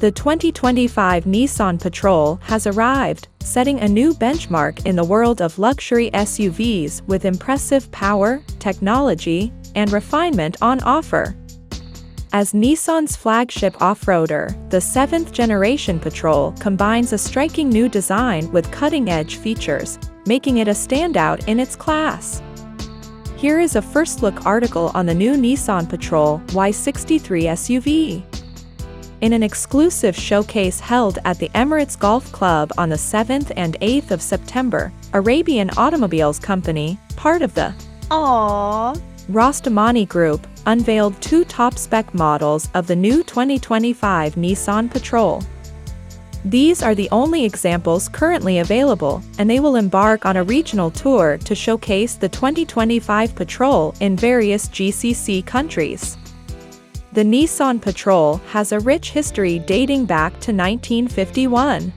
The 2025 Nissan Patrol has arrived, setting a new benchmark in the world of luxury SUVs with impressive power, technology, and refinement on offer. As Nissan's flagship off-roader, the 7th-generation Patrol combines a striking new design with cutting-edge features, making it a standout in its class. Here is a first-look article on the new Nissan Patrol Y63 SUV. In an exclusive showcase held at the Emirates Golf Club on the 7th and 8th of September, Arabian Automobiles Company, part of the Rostamani Group, unveiled two top-spec models of the new 2025 Nissan Patrol. These are the only examples currently available, and they will embark on a regional tour to showcase the 2025 Patrol in various GCC countries. The Nissan Patrol has a rich history dating back to 1951.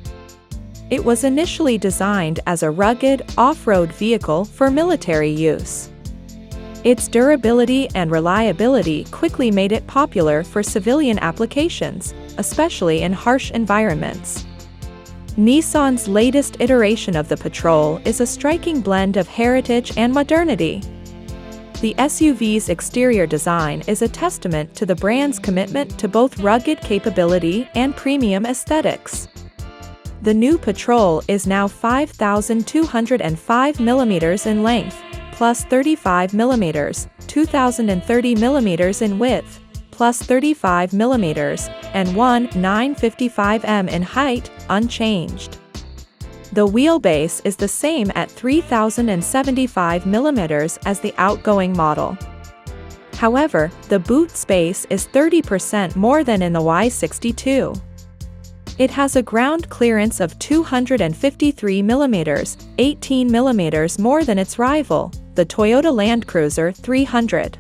It was initially designed as a rugged, off-road vehicle for military use. Its durability and reliability quickly made it popular for civilian applications, especially in harsh environments. Nissan's latest iteration of the Patrol is a striking blend of heritage and modernity. The SUV's exterior design is a testament to the brand's commitment to both rugged capability and premium aesthetics. The new Patrol is now 5,205 mm in length, plus 35 mm, 2,030 mm in width, plus 35 mm, and 1,955 mm in height, unchanged. The wheelbase is the same at 3,075 mm as the outgoing model. However, the boot space is 30% more than in the Y62. It has a ground clearance of 253 mm, 18 mm more than its rival, the Toyota Land Cruiser 300.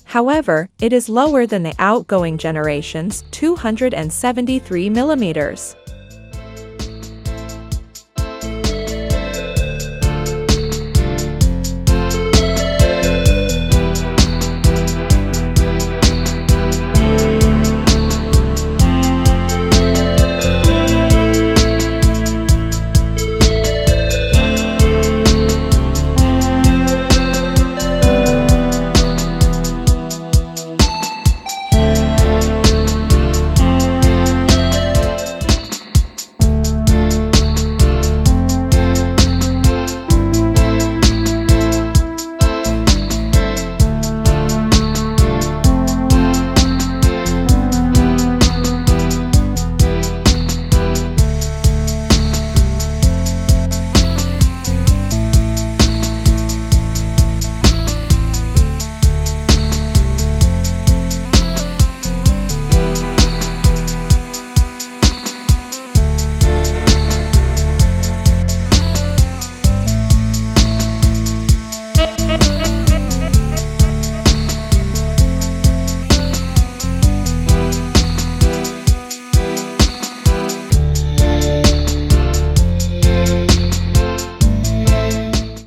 However, it is lower than the outgoing generation's 273 mm.